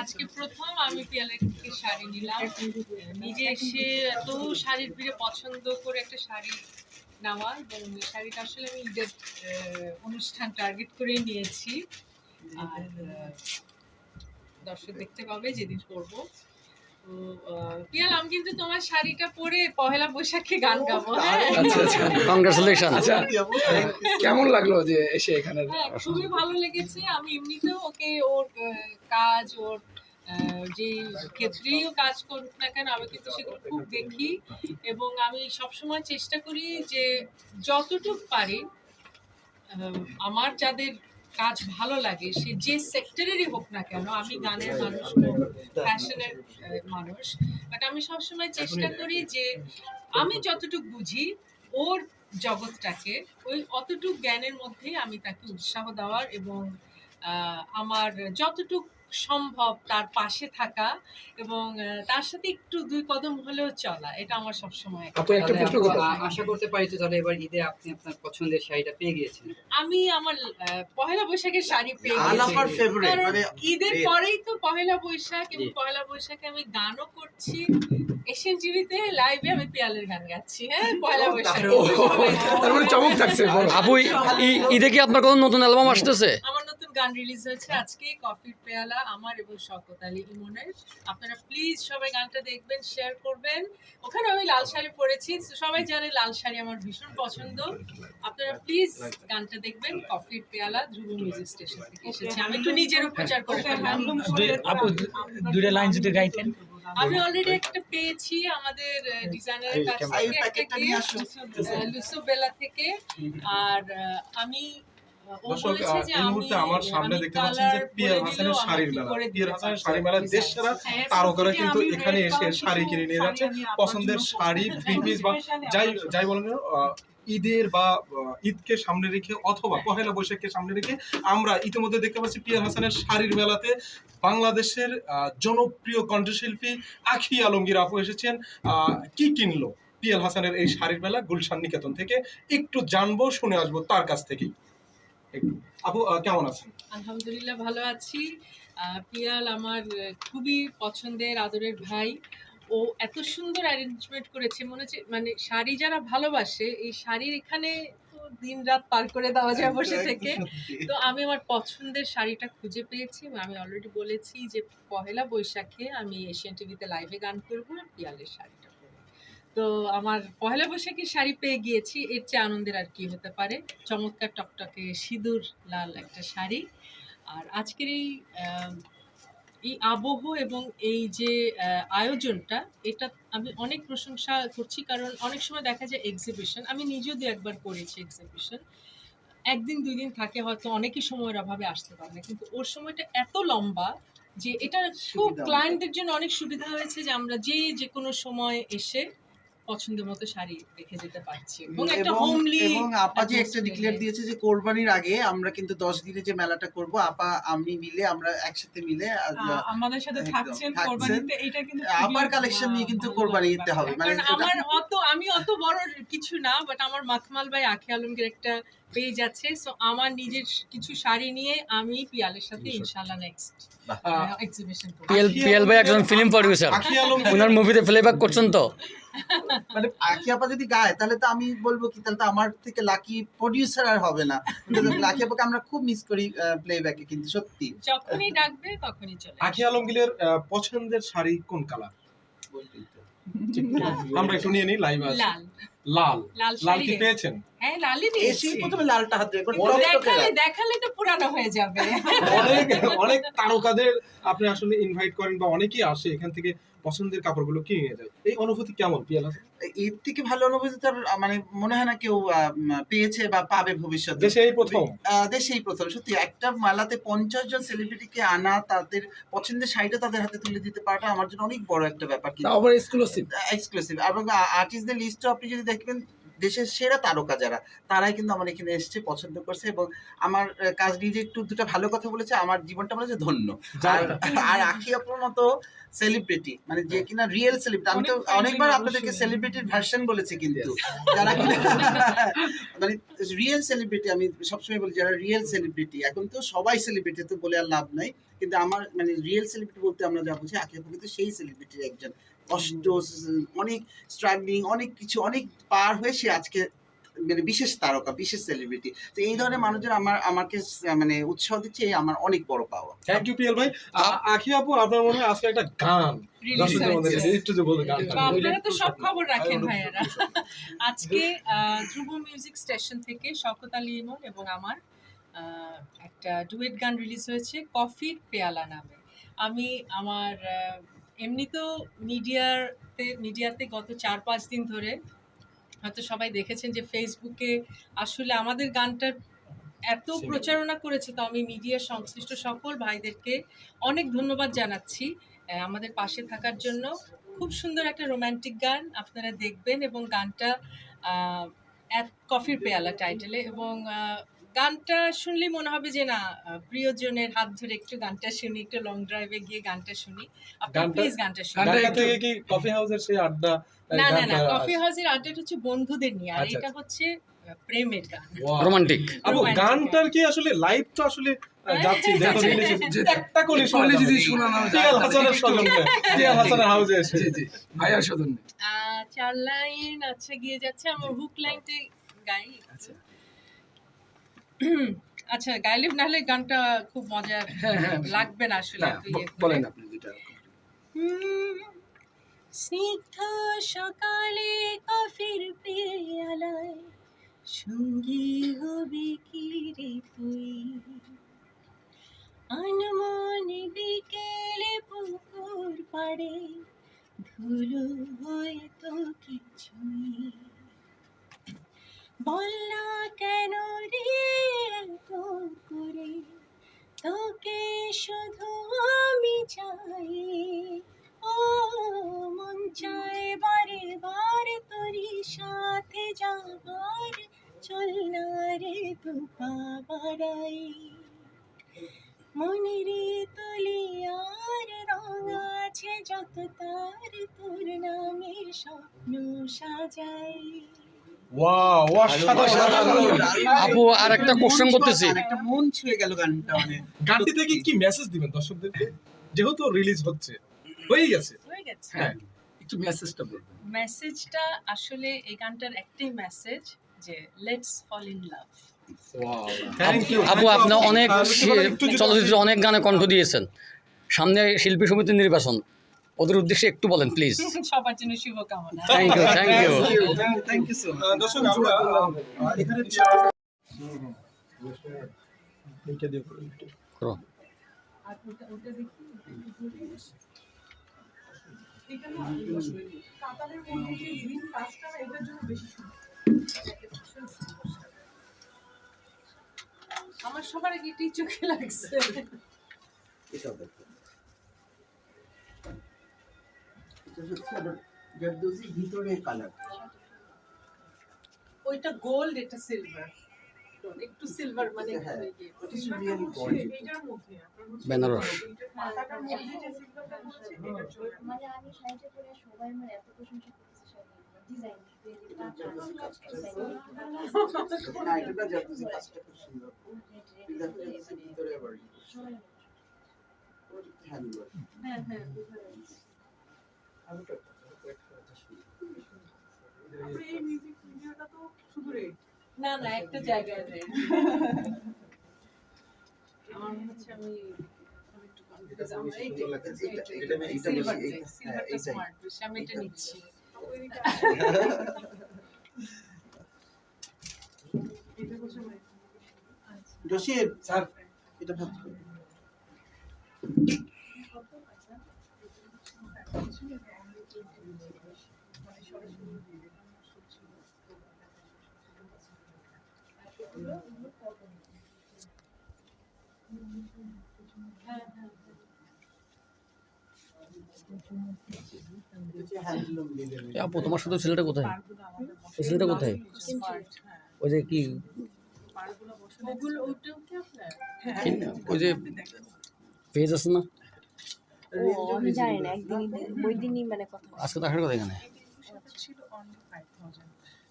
আজকে প্রথম আমি পিয়ালের থেকে শাড়ি নিলাম। নিজে এসে এত শাড়ির ভিড়ে পছন্দ করে একটা শাড়ি নেওয়া, এবং শাড়িটা আসলে আমি ঈদের অনুষ্ঠান টার্গেট করেই নিয়েছি। আর দর্শক দেখতে পাবে যেদিন পরবো। তো পিয়াল, আমি কিন্তু তোমার শাড়িটা পরে পহেলা বৈশাখে গান গাবো। আচ্ছা আচ্ছা, কংগ্রেচুলেশন। আচ্ছা, কেমন লাগলো যে এসে এখানে? হ্যাঁ, খুবই ভালো লেগেছে। আমি এমনিতেও ওকে, ওর কাজ, ওর যে ক্ষেত্রেই ও কাজ করুক না কেন, আমি কিন্তু সেগুলো খুব দেখি, এবং আমি সবসময় চেষ্টা করি যে যতটুকু পারি আমার যাদের কাজ ভালো লাগে, সে যে সেক্টরেরই হোক না কেন, আমি গানের মানুষ, ফ্যাশনের মানুষ, বাট আমি সবসময় চেষ্টা করি যে আমি যতটুকু বুঝি ওর জগৎটাকে, ওই অতটুক জ্ঞানের মধ্যে আমি তাকে উৎসাহ দেওয়ার, এবং আমার যতটুক সম্ভব তার পাশে থাকা, এবং তার সাথে একটু দুই কদম হলেও চলা, এটা আমার সবসময়। আপু একটা প্রশ্ন করতে আশা করতে পারি তো তাহলে এবার ঈদে আপনি আপনার পছন্দের শাড়িটা পেয়ে গিয়েছেন? আমি আমার পহেলা বৈশাখের শাড়ি পেয়ে গেছি। আমার ফেভারিট, কারণ মানে ঈদের পরেই তো পহেলা বৈশাখ, এবং পহেলা বৈশাখে আমি গানও করছি। এশিয়ান টিভিতে লাইভে আমি পিয়ালের গান গাচ্ছি। হ্যাঁ, পহেলা বৈশাখে। তার মানে চমক থাকছে। আপু, ঈদে কি আপনার কোনো নতুন অ্যালবাম আসতেছে? আমার নতুন গান রিলিজ হয়েছে আজকে, কফির পেয়ালা, আমার এবং শওকত আলী ইমনের। আপনারা প্লিজ সবাই গানটা দেখবেন, শেয়ার করবেন। ওখানে আমি লাল শাড়ি পরেছি, সবাই জানে লাল শাড়ি আমার ভীষণ পছন্দ। আপনারা প্লিজ গানটা দেখবেন। কফির পেয়ালা ধ্রুব মিউজিক স্টেশন থেকে এসেছে। আমি একটু নিজেরও প্রচার করে ফেললাম। আপু, দুইটা লাইন যদি গাইতেন। আমি অলরেডি একটা পেয়েছি আমাদের ডিজাইনারের কাছ থেকে, একটা লুসোবেলা থেকে। আর আমি দর্শক, এই মুহূর্তে আমার সামনে দেখতে পাচ্ছেন যে পিয়াল হাসানের শাড়ির মেলা। পিয়াল হাসানের শাড়ি মেলা দেশ সেরা তারকারা কিন্তু এখানে এসে শাড়ি কিনে নিয়ে যাচ্ছে। পছন্দের শাড়ি, থ্রি পিস বা যাই বলেন, ঈদের বা ঈদকে সামনে রেখে অথবা পহেলা বৈশাখকে সামনে রেখে আমরা ইতিমধ্যে দেখতে পাচ্ছি পিয়াল হাসানের শাড়ির মেলাতে বাংলাদেশের জনপ্রিয় কণ্ঠশিল্পী আখি আলমগীর আপু এসেছেন। কি কিনলো পিয়াল হাসানের এই শাড়ির মেলা গুলশান নিকেতন থেকে, একটু জানবো, শুনে আসবো তার কাছ থেকেই। আপু, কেমন আছেন? আলহামদুলিল্লাহ, ভালো আছি। পিয়াল আমার খুবই পছন্দের, আদরের ভাই। ও এত সুন্দর অ্যারেঞ্জমেন্ট করেছে, মনে হচ্ছে মানে শাড়ি যারা ভালোবাসে, এই শাড়ির এখানে তো দিন রাত পার করে দেওয়া যায় বসে থেকে। তো আমি আমার পছন্দের শাড়িটা খুঁজে পেয়েছি। আমি অলরেডি বলেছি যে পহেলা বৈশাখে আমি এশিয়ান টিভিতে লাইভে গান করবো, পিয়ালের শাড়িটা পরে। তো আমার পহেলা বৈশাখের শাড়ি পেয়ে গিয়েছি, এর চেয়ে আনন্দের আর কি হতে পারে। চমৎকার টকটকে সিঁদুর লাল একটা শাড়ি। আর আজকের এই আবহ এবং এই যে আয়োজনটা, এটা আমি অনেক প্রশংসা করছি। কারণ অনেক সময় দেখা যায় এক্সিবিশন, আমি নিজেও দু একবার করেছি এক্সিবিশন, একদিন দুই দিন থাকে, হয়তো অনেকই সময়ের অভাবে আসতে পারে না, কিন্তু ওর সময়টা এত লম্বা যে এটা খুব ক্লায়েন্টদের জন্য অনেক সুবিধা হয়েছে, যে আমরা যে কোনো সময় এসে পছন্দের মতো শাড়ি দেখে যেতে পারছি, এবং একটা হোমলি। এবং আপা যে একটা ডিক্লেয়ার দিয়েছে যে কোরবানির আগে আমরা কিন্তু 10 দিনে যে মেলাটা করব, আপা আমি মিলে আমরা একসাথে মিলে আমাদের সাথে থাকছেন কোরবানিতে। এটা কিন্তু আপার কালেকশন নিয়ে কিন্তু কোরবানি দিতে হবে। মানে আমার আমি অত বড় কিছু না, বাট আমার মাখমাল ভাই আখি আলমগীর একটা পেজ আছে, সো আমার নিজের কিছু শাড়ি নিয়ে আমি পিয়ালের সাথে ইনশাআল্লাহ নেক্সট এক্সিবিশন করব। পিয়াল ভাই একজন ফিল্ম প্রডিউসার, ওনার মুভিতে প্লেব্যাক করছেন তো। মানে আখি আপা যদি গায় তাহলে তো আমি বলবো কি, তাহলে তো আমার থেকে লাকি প্রডিউসার আর হবে না। লাকি আপাকে আমরা খুব মিস করি প্লেব্যাকে, কিন্তু সত্যি যখনই ডাকবে তখনই চলে। আখি আলমগীরের পছন্দের শাড়ি কোন কালার? আমরা একটু নিয়ে নিই, লাইভ আছে। লাল। লাল কি পেয়েছেন? হ্যাঁ, লালই এসে দিয়েছি। প্রথমে লালটা হাত দিয়ে দেখালে তো পুরানো হয়ে যাবে। অনেক তারকাদের আপনি আসলে ইনভাইট করেন বা অনেকেই আসে এখান থেকে পছন্দের কাপড়গুলো কিনে নিয়ে যায়, এই অনুভূতি কেমন পিয়াল হাসান? এর থেকে ভালো অনুভূতি তার মানে মনে হয় না কেউ পেয়েছে বা পাবে ভবিষ্যতে। দেশেই প্রথম সত্যি একটা মেলাতে 50 জন সেলিব্রিটিকে আনা, তাদের পছন্দের শাড়িটা তাদের হাতে তুলে দিতে পারাটা আমার জন্য অনেক বড় একটা ব্যাপার। কিন্তু এক্সক্লুসিভ এবং আর্টিস্টদের লিস্টও আপনি যদি দেখবেন, দেশের সেরা তারকা যারা, তারাই কিন্তু আমার এখানে এসছে, পছন্দ করছে, এবং আমার কাজ নিয়ে যে একটু দুটো ভালো কথা বলেছে, আমার জীবনটা মনে হচ্ছে ধন্য। আর আখি আপুর মতো সেলিব্রিটি, মানে যে কিনা রিয়েল সেলিব্রিটি, আমি তো অনেকবার আপনাদেরকে সেলিব্রিটির ভার্সন বলেছি, কিন্তু যারা কিনা মানে রিয়েল সেলিব্রিটি, আমি সবসময় বলি যারা রিয়েল সেলিব্রিটি, এখন তো সবাই সেলিব্রিটি, তো বলে আর লাভ নাই, কিন্তু আমার মানে রিয়েল সেলিব্রিটি বলতে আমরা যা বুঝি, আকিব আপু কিন্তু সেই সেলিব্রিটির একজন। কষ্ট, অনেক স্ট্রাগলিং, অনেক কিছু অনেক পার হয়ে সে আজকে মানে বিশেষ তারকা, বিশেষ সেলিব্রিটি। তো এই ধরনের মানুষজন আমাকে মানে উৎসাহ দিচ্ছে, এই আমার অনেক বড় পাওয়া। থ্যাংক ইউ পিএল ভাই। আখি আপু, আপনার মনে হয় আজকে একটা গান দর্শকদের মধ্যে একটু যে বলবেন গানটা। আপনারা তো সব খবর রাখেন ভাইয়ারা। আজকে ধ্রুব মিউজিক স্টেশন থেকে শওকত আলী ইমন এবং আমার একটা ডুয়েট গান রিলিজ হয়েছে কফির পেয়ালা নামে। আমি আমার এমনিতেও মিডিয়াতে গত 4-5 দিন ধরে হয়তো সবাই দেখেছেন যে ফেসবুকে আসলে আমাদের গানটার এত প্রচারণা করেছে, তো আমি মিডিয়ার সংশ্লিষ্ট সকল ভাইদেরকে অনেক ধন্যবাদ জানাচ্ছি আমাদের পাশে থাকার জন্য। খুব সুন্দর একটা রোমান্টিক গান, আপনারা দেখবেন এবং গানটা কফির পেয়ালা টাইটেলে, এবং গানটা শুনলেই মনে হবে যে না প্রিয়জনের হাত ধরে একটু গানটা শুনি, একটু লং ড্রাইভে গিয়ে গানটা শুনি। আপনারা প্লিজ গানটা শুনুন। গানটা থেকে কি কফি হাউসের সেই আড্ডা? না, কফি হাউসের আড্ডাটা হচ্ছে বন্ধুদের নিয়ে, আর এটা হচ্ছে প্রেমের গান, রোমান্টিক। আপু গানটার কি আসলে লাইভ তো আসলে যাচ্ছি দেখো একটা করে যদি শোনা না যায় পিয়াল হাসানের সজনে, পিয়াল হাসানের হাউসে এসে জি ভাইয়ার সদন 4 লাইন আচ্ছা গিয়ে যাচ্ছে, আমার হুক লাইনতে গাই। আচ্ছা গাইলে নাহলে গানটা খুব মজার লাগবে না আসলে। বলেন আপনি যেটা। স্নিগ্ধ সকালে কফির পেয়ালায় সঙ্গী হবি কি রে তুই, আনমনে বিকেলে পুকুর পাড়ে ধুলো হয়ে তোকে ছুঁই, বল না কেন রে এত করে তোকে শুধু আমি চাই, ও মন চায় বারে বারে তোরই সাথে যাবার, চল না রে তু পা বাড়াই, মনের তলিয়ার রং আছে যত তার, তোর নামে স্বপ্ন সাজাই। ওয়াও অসাধারণ। আপু আর একটা কোশ্চেন করতেছি, একটা মন ছুঁয়ে গেল গানটা। অনেক গানটি থেকে কি মেসেজ দিবেন দর্শকদেরকে, যেহেতু রিলিজ হচ্ছে হয়ে গেছে? হ্যাঁ, একটু মেসেজটা বলবেন। মেসেজটা আসলে এই গানটার একটাই মেসেজ, যে let's fall in love. Thank you আপু আপনি অনেক চলচ্চিত্রে অনেক গানে কণ্ঠ দিয়েছেন, সামনে শিল্পী সমিতির নির্বাচন, ওদের উদ্দেশ্যে একটু বলেন প্লিজ। সবার জন্য শুভকামনা। Thank you thank you so much. দর্শক আমরা এখানে এইটা দিয়ে করো। আর ওটা দেখি এটা না কাতারের মধ্যে যে গ্রিন কাজটা এটার জন্য বেশি সুন্দর। আমার সবার আগে এটাই চোখে লাগছে। এটা দেখো, এটা হচ্ছে আবার জারদোজি ভিতরে কালার। ওইটা গোল্ড, এটা সিলভার, একটু সিলভার মানে হ্যাঁ, ইয়ে। এটা রিয়েলি গোল্ড। এটার মধ্যে বেনারস। পাতাটার মধ্যে যে সিলভারটা হচ্ছে এটার জন্য। মানে আমি শাড়িটা পরে সবাই আমার এত প্রশংসা করতেছে, ডিজাইন না, এটা জারদোজি কাজটা খুব সুন্দর। এটা হচ্ছে ভিতরে আবার হ্যান্ডওয়ার্ক। হ্যাঁ এই মিউজিক ভিডিওটা তো শুধু রেড। না একটা জায়গায় রেড। আমার মনে হচ্ছে আমি একটু কনফিউজ। আমরা এই সিলভারটা স্মার্ট, আমি এটা নিচ্ছি। এটা হচ্ছে জসিম স্যার, এটা ভাত করুন। আপু তোমার সাথে ছেলেটা কোথায়? ওই ছেলেটা কোথায়? ওই যে কি ওগুলো ওটাও কি আপনার? ওই যে পেজ আছে না, আমি জানি না, একদিনই ওই দিনই মানে কথা আজকে দেখার কথা এখানে। ছিল অনলি 5000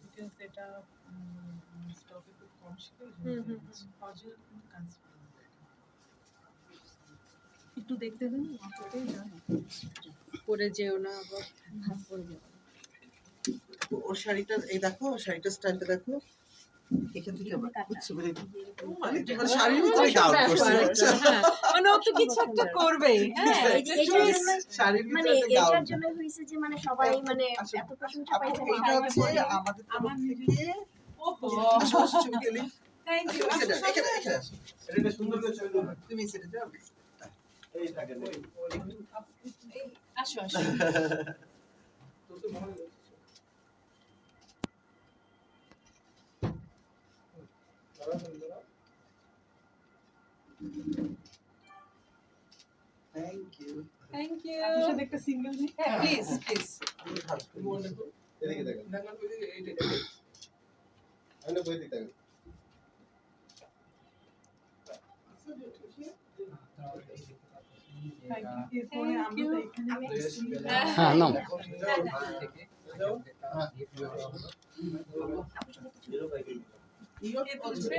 বিকজ এটা স্টকে খুব কম ছিল। অরিজিনাল কিন্তু কাজ একটু দেখতে দিন অতটাই জানো পরে যেও না আবার। ভাগ করে যাবে ওর শাড়িটা এই দেখো, ওর শাড়িটার স্টাইলটা দেখো, এখান থেকে আবার বুঝছো মানে মানে শাড়ির ভিতরে গাউন করছে, বুঝছো? হ্যাঁ, মানে ও তো কিছু একটা করবেই। হ্যাঁ, শাড়ির মানে ভিতরে একটা গাউন। এটার জন্য হয়েছে যে মানে সবাই মানে এত প্রশংসা পাইছে আপু, এটা হচ্ছে আমাদের তরফ থেকে ওহো, আসো, আসো, ছবি তুলি। Thank you. আসো, এখানে এখানে আসো। এটা সুন্দর করে ছবি তুলুন। তুমি সেটা যাও। এই থাকে আসো আসো। Thank you. Thank you. আপনার সাথে একটা সিঙ্গেল নেই হ্যাঁ, প্লিজ প্লিজ। এদিকে দেখেন আমি বই দিতে এরপরে আমরা তো এখানে হ্যাঁ নাম কে তুলছে?